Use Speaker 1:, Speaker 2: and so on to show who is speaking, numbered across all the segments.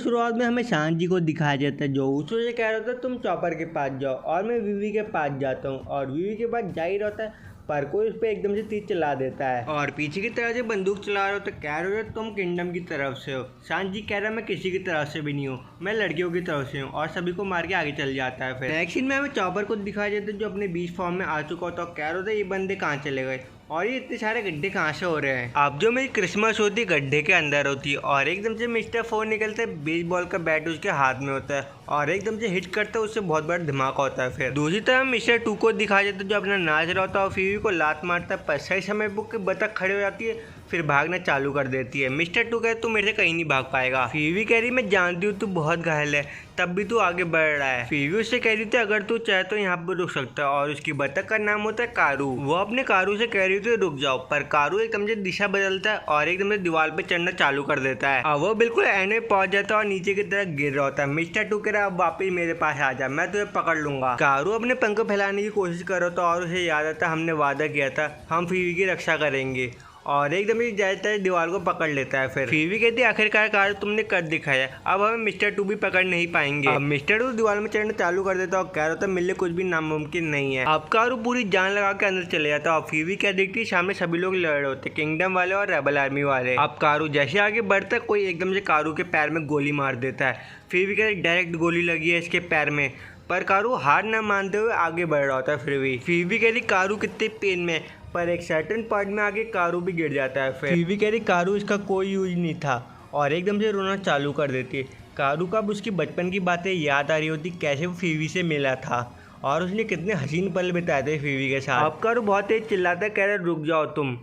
Speaker 1: शुरुआत में हमें शांत जी को दिखाया जाता है जो ऊसो से कह रहा था तुम चॉपर के पास जाओ और मैं वीवी के पास जाता हूँ और वीवी के पास जा ही रहता है पर कोई उस पर एकदम से तीर चला देता है और पीछे की तरफ से बंदूक चला रहे हो तो कह रहे हो तुम किंगडम की तरफ से हो। शांत जी कह रहा है मैं किसी की तरफ से भी नहीं हूँ, मैं लड़कियों की तरफ से हूँ और सभी को मार के आगे चल जाता है। फिर नेक्स्ट सीन में हमें चॉपर को दिखाया जाता है जो अपने बीच फॉर्म में आ चुका होता है। कह रहे होता ये बंदे कहाँ चले गए और ये इतने सारे गड्ढे कहाँ से हो रहे हैं। अब जो मेरी क्रिसमस होती है गड्ढे के अंदर होती है और एकदम से मिस्टर फोर निकलता है, बेसबॉल का बैट उसके हाथ में होता है और एकदम से हिट करता है, उससे बहुत बड़ा धमाका होता है। फिर दूसरी तरफ मिस्टर टू को दिखाया जाता है जो अपना नाच रहा होता है और फीवी को लात मारता है पर सही समय पर बतख खड़े हो जाती है फिर भागना चालू कर देती है। मिस्टर टू कहते तू मेरे से कहीं नहीं भाग पाएगा। फीवी कह रही मैं जानती हूँ तू बहुत घायल है तब भी तू आगे बढ़ रहा है। फीवी उससे कह रही थी अगर तू चाहे तो यहाँ पर रुक सकता है और उसकी बतख का नाम होता है कारू। वो अपने कारू से कह रही थी रुक जाओ पर कारू एकदम से दिशा बदलता है और एकदम से दीवार पे चढ़ना चालू कर देता है। अब वो बिल्कुल एंड में पहुंच जाता है और नीचे की तरफ गिर रहा होता है। मिस्टर टू कह रहा अब वापिस मेरे पास आ जा, मैं तुझे पकड़ लूंगा। कारू अपने पंख फैलाने की कोशिश कर रहा था और उसे याद आता हमने वादा किया था हम फीवी की रक्षा करेंगे और एकदम ही जाता है दीवार को पकड़ लेता है। फिर फीवी कहती है आखिरकार कार तुमने कर दिखाया, अब हमें मिस्टर टू भी पकड़ नहीं पाएंगे। अब मिस्टर टू दीवार में चढ़ना चालू कर देता है और कह रहा था मिलने कुछ भी नामुमकिन नहीं है। अब कारू पूरी जान लगा के अंदर चले जाता है और फीवी क्या देखती है सामने सभी लोग लड़ रहे होते किंगडम वाले और रेबल आर्मी वाले। अब कारू जैसे आगे बढ़ता है कोई एकदम से कारू के पैर में गोली मार देता है। फीवी कहती डायरेक्ट गोली लगी है इसके पैर में पर कारू हार न मानते हुए आगे बढ़ रहा होता है। फिर भी फीवी कह रही कारू कितने पेन में पर एक सर्टेन पार्ट में आगे कारू भी गिर जाता है। फिर फीवी कह रही कारू इसका कोई यूज नहीं था और एकदम से रोना चालू कर देती है। कारू का अब उसकी बचपन की बातें याद आ रही होती कैसे वो फीवी से मिला था और उसने कितने हसीन पल बिताए थे फीवी के साथ। अब कारू बहुत तेज चिल्लाता है कह रहा रुक जाओ तुम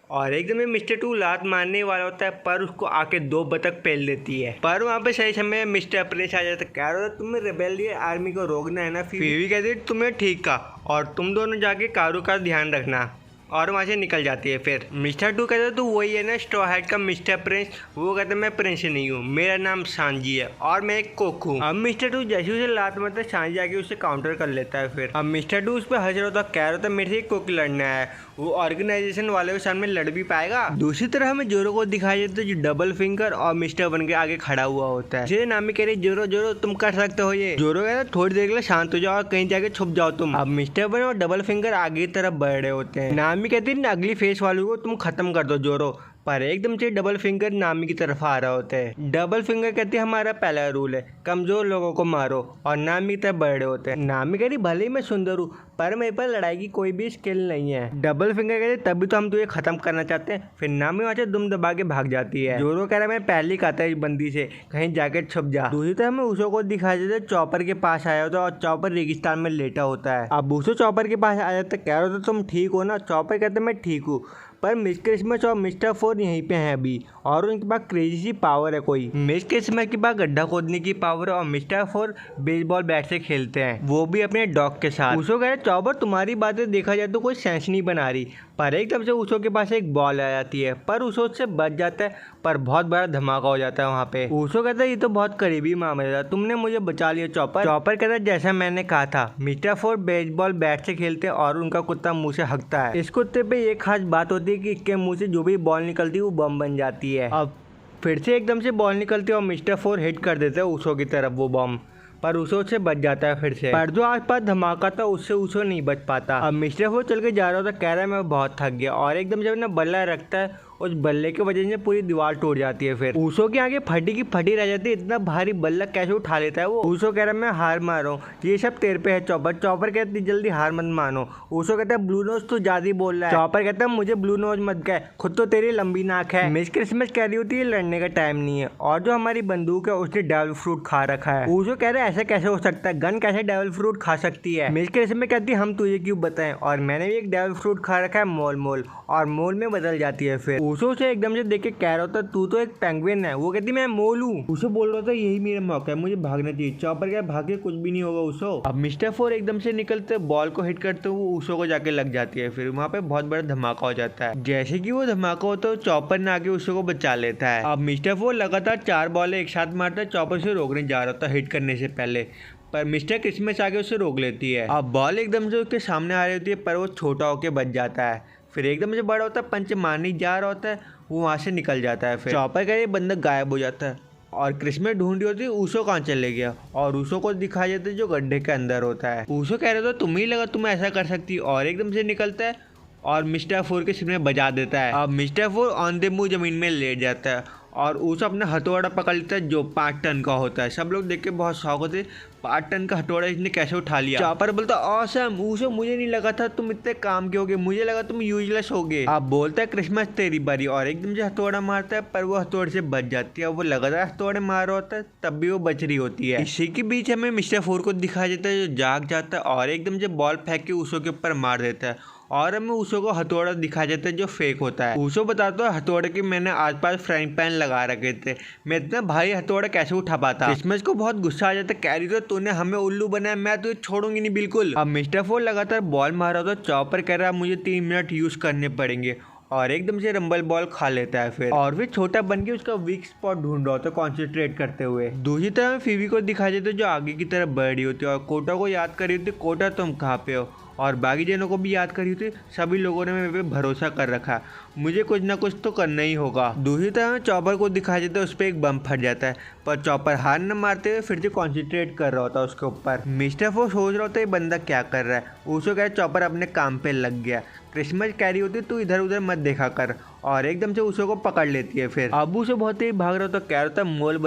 Speaker 1: और एकदम में मिस्टर टू लात मारने वाला होता है पर उसको आके दो बतख पेल देती है पर वहाँ पे सही समय मिस्टर प्रिंस आ जाता है। कह रहा था तुम्हें रेबेलियन आर्मी को रोकना है ना। फीवी कहती है तुम्हें ठीक कहा और तुम दोनों जाके कारू का ध्यान रखना और वहाँ से निकल जाती है। फिर मिस्टर टू कहते तो वही है ना स्ट्रॉ हैट का मिस्टर प्रिंस। वो कहते मैं प्रिंस नहीं हूँ, मेरा नाम सांजी है और मैं एक कुक हूँ। अब मिस्टर टू जैसे उसे लात मारता है सांजी आके उसे काउंटर कर लेता है। फिर अब मिस्टर टू उस पर हंस रहा होता कह रहा था मेरे से कुक लड़ना है, वो ऑर्गेनाइजेशन वाले के सामने लड़ भी पाएगा। दूसरी तरह हमें जोरो को दिखाया जाता है जो डबल फिंगर और मिस्टर वन के आगे खड़ा हुआ होता है। जिसे नामी कह रही जोरो जोरो तुम कर सकते हो ये। जोरो कहता थोड़ी देर के लिए शांत हो जाओ और कहीं जाके छुप जाओ तुम। अब मिस्टर वन और डबल फिंगर आगे की तरफ बढ़ रहे होते हैं। नामी कहती है अगली फेस वालों को तुम खत्म कर दो जोरो पर एकदम से डबल फिंगर नामी की तरफ आ रहा होता है। डबल फिंगर कहती है हमारा पहला रूल है कमजोर लोगों को मारो और नामी की तरफ बढ़ रहे होते हैं। नामी कह रही भले ही मैं सुंदर हूँ पर मेरे पास लड़ाई की कोई भी स्किल नहीं है। डबल फिंगर कहते तभी तो हम तुझे खत्म करना चाहते हैं। फिर नामी वहाँ से दुम दबा के भाग जाती है। जोरो कह रहा है मैं पहले ही कहता है बंदी से कहीं जाके छुप जा। दूसरी तरफ हमें ऊसो को दिखाया जाता है चॉपर के पास आया होता है और चॉपर रेगिस्तान में लेटा होता है। अब ऊसो चॉपर के पास आ जाता है कह रहा था तुम ठीक हो ना। चॉपर कहते मैं ठीक हूँ पर मिस क्रिसमस और मिस्टर फोर यहीं पे हैं अभी और उनके पास क्रेजी सी पावर है कोई। मिस क्रिसमस के पास गड्ढा खोदने की पावर है और मिस्टर फोर बेसबॉल बैट से खेलते हैं वो भी अपने डॉग के साथ। ऊसो कह रहे चॉपर तुम्हारी बातें देखा जाए तो कोई सेंस नहीं बना रही पर एकदम से ऊसो के पास एक बॉल आ जाती है पर ऊसो उससे बच जाता है पर बहुत बड़ा धमाका हो जाता है वहाँ पे। ऊसो कहता है ये तो बहुत करीबी मामला था, तुमने मुझे बचा लिया चॉपर। चॉपर कहता है जैसा मैंने कहा था मिस्टर फोर बेसबॉल बैट से खेलते हैं और उनका कुत्ता मुंह से हकता है। इस कुत्ते पे एक खास बात होती है कि इसके मुंह से जो भी बॉल निकलती है वो बम बन जाती है। अब फिर से एकदम से बॉल निकलती है और मिस्टर फोर हिट कर देते हैं ऊसो की तरफ वो बम पर ऊसो से बच जाता है फिर से। पर जो आसपास धमाका था उससे ऊसो नहीं बच पाता। अब मिस्टर फोर चल के जा रहा था कह रहा है मैं बहुत थक गया और एकदम जब ना बल्ला रखता है उस बल्ले की वजह से पूरी दीवार टूट जाती है। फिर ऊसो के आगे फटी की फटी रह जाती है, इतना भारी बल्ला कैसे उठा लेता है वो। ऊसो कह रहा है मैं हार मारो ये सब तेरे पे है चॉपर। चॉपर कहती जल्दी हार मत मानो। ऊसो कहता है ब्लू नोज तू ज्यादा ही बोल रहा है। चॉपर कहता है मुझे ब्लू नोज मत कह, खुद तो तेरी लंबी नाक है। मिस क्रिसमस कह रही होती है लड़ने का टाइम नहीं है और जो हमारी बंदूक है उसने डेविल फ्रूट खा रखा है। ऊसो कह रहा है ऐसा कैसे हो सकता है, गन कैसे डेविल फ्रूट खा सकती है। मिस क्रिसमस कहती है हम तुझे क्यों बताएं और मैंने भी एक डेविल फ्रूट खा रखा है मोल मोल और मोल में बदल जाती है। फिर ऊसो से एकदम से देख के कह रहा था तू तो एक पेंगुइन है। वो कहती मैं मोल हूँ। ऊसो बोल रहा था यही मेरा मौका है मुझे भागना चाहिए। चॉपर क्या भागे कुछ भी नहीं होगा ऊसो। अब मिस्टर फोर एकदम से निकलते बॉल को हिट करते हुए ऊसो को जाके लग जाती है। फिर वहाँ पे बहुत बड़ा धमाका हो जाता है। जैसे कि वो धमाका होता है चॉपर ने आके ऊसो को बचा लेता है। अब मिस्टर फोर लगातार 4 बॉल एक साथ मारता है, चॉपर से रोकने जा रहा था हिट करने से पहले पर मिस्टर क्रिसमस आके उसे रोक लेती है। अब बॉल एकदम से उसके सामने आ रही होती है पर वो छोटा होकर बच जाता है। फिर एकदम से बड़ा होता है पंच मारने जा रहा होता है वो वहाँ से निकल जाता है। फिर चॉपर का ये बंदा गायब हो जाता है और क्रिसमस ढूंढ रही होती ऊसो कहाँ चले गया और ऊसो को दिखाया जाता है जो गड्ढे के अंदर होता है। ऊसो कह रहे थे तुम ही लगा तुम ऐसा कर सकती और एकदम से निकलता है और मिस्टर फोर के सिर में बजा देता है। अब mister four on the move जमीन में लेट जाता है और ऊसो अपना हथौड़ा पकड़ लेता है जो 5 टन का होता है। सब लोग देख के बहुत शौक होते, 5 टन का हथौड़ा इसने कैसे उठा लिया। चॉपर बोलता ऑसम ऊसो, मुझे नहीं लगा था तुम इतने काम के होगे, मुझे लगा तुम यूजलेस होगे। अब बोलता है क्रिसमस तेरी बारी और एकदम से हथौड़ा मारता है पर वो हथौड़े से बच जाती है। वो लगातार हथौड़े मार रहा होता है तब भी वो बच रही होती है। इसी के बीच हमें मिस्टर फोर को दिखाया जाता है जो जाग जाता है और एकदम से बॉल फेंक के ऊसो के ऊपर मार देता है और हमें ऊसो को हथौड़ा दिखाया जाता है जो फेक होता है। ऊसो बताता है हथौड़े के मैंने आसपास फ्राइंग पैन लगा रखे थे, मैं इतना भारी हथौड़ा कैसे उठा पाता। क्रिसमस को बहुत गुस्सा आ जाता है, कह रही तो तूने हमें उल्लू बनाया, मैं तुझे छोड़ूंगी नहीं बिल्कुल। अब मिस्टर फोर लगातार बॉल मार रहा था, चॉपर कह रहा है मुझे 3 मिनट यूज करने पड़ेंगे और एकदम से रंबल बॉल खा लेता है फिर और फिर छोटा बन के उसका वीक स्पॉट ढूंढ रहा होता है कॉन्सेंट्रेट करते हुए। दूसरी तरफ फीवी को दिखाई देते जो आगे की तरफ बढ़ रही होती है और कोटा को याद कर रही होती कोटा तुम कहाँ पे हो, और बाकी जनों को भी याद करी होती। सभी लोगों ने मेरे पे भरोसा कर रखा, मुझे कुछ ना कुछ तो करना ही होगा। दूसरी तरफ चॉपर को दिखाई देता है उस पर एक बम फट जाता है पर चॉपर हार न मारते हुए फिर से कॉन्सेंट्रेट कर रहा होता है उसके ऊपर। मिस्टर फोर सोच रहा होता है ये बंदा क्या कर रहा है। उसको कह चॉपर अपने काम पे लग गया। क्रिसमस कह रही होती तू इधर उधर मत देखा कर और एकदम से उसो को पकड़ लेती है। फिर अब उसे बहुत ही भाग रहा होता कह रहा था मोल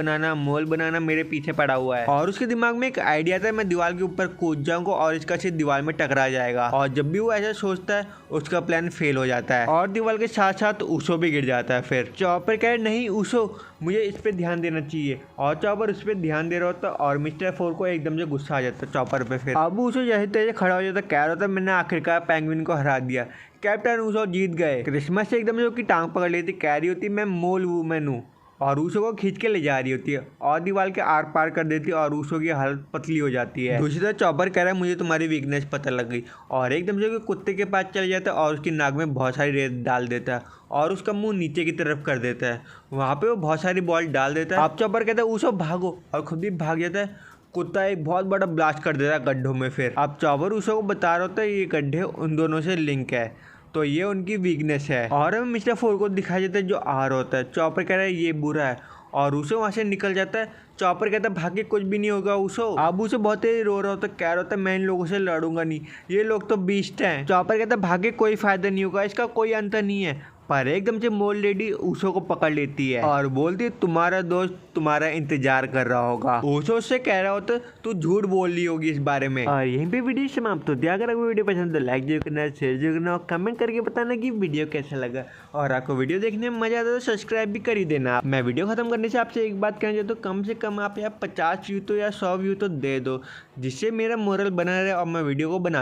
Speaker 1: बनाना मेरे पीछे पड़ा हुआ है और उसके दिमाग में एक आइडिया था मैं दीवार के ऊपर कूद जाऊंगा और इसका सिर दीवार में टकरा जाएगा। और जब भी वो ऐसा सोचता है उसका प्लान फेल हो जाता है और दीवार के साथ साथ ऊसो भी गिर जाता है। फिर चॉपर कह नहीं ऊसो मुझे इस पे ध्यान देना चाहिए और चॉपर उस पर ध्यान दे रहा होता और मिस्टर फोर को एकदम से गुस्सा आ जाता है चॉपर पे। फिर अब ऊसो जैसे तैसे खड़ा हो जाता कह रहा था मैंने आखिरकार पेंगुइन को हरा दिया, कैप्टन ऊसो जीत गए। क्रिसमस से एकदम से उसकी टांग पकड़ लेती, कह रही होती मैं मोल वूमेन हूँ और ऊसो को खींच के ले जा रही होती है और दीवार के आर पार कर देती है और ऊसो की हालत पतली हो जाती है। दूसरी तरफ चॉपर कह रहा है मुझे तुम्हारी वीकनेस पता लग गई और एकदम से कुत्ते के पास चले जाता है और उसकी नाक में बहुत सारी रेत डाल देता है और उसका मुंह नीचे की तरफ कर देता है। वहाँ पे वो बहुत सारी बॉल डाल देता है। अब चॉपर कहता है ऊसो भागो और खुद भी भाग जाता है। कुत्ता एक बहुत बड़ा ब्लास्ट कर देता है गड्ढों में। फिर अब चॉपर ऊसो को बता रहा होता है ये गड्ढे उन दोनों से लिंक है तो ये उनकी वीकनेस है और हमें मिस्टर फोर को दिखाया जाता है जो आर होता है। चॉपर कह रहा है ये बुरा है और उसे वहाँ से निकल जाता है। चॉपर कहता है भाग्य कुछ भी नहीं होगा ऊसो। अब उसे बहुत ही रो रहा होता है, कह रहा होता है मैं इन लोगों से लड़ूंगा नहीं, ये लोग तो बीस्ट हैं। चॉपर कहता है भाग्य कोई फायदा नहीं होगा, इसका कोई अंत नहीं है। पर एकदम से मोल लेडी ऊसो को पकड़ लेती है और बोलती है तुम्हारा दोस्त तुम्हारा इंतजार कर रहा होगा। ऊसो उससे कह रहा होता तू झूठ बोल रही होगी इस बारे में। और यहीं पे वीडियो समाप्त होती है। अगर आपको वीडियो पसंद तो लाइक जरूर करना, शेयर जरूर करना और कमेंट करके बताना कि वीडियो कैसा लगा और आपको वीडियो देखने में मजा आता तो सब्सक्राइब भी कर ही देना। मैं वीडियो खत्म करने से आपसे एक बात कहना चाहता हूँ, कम से कम आप यार 50 व्यू तो या 100 व्यू तो दे दो जिससे मेरा मोरल बना रहे और मैं वीडियो को बना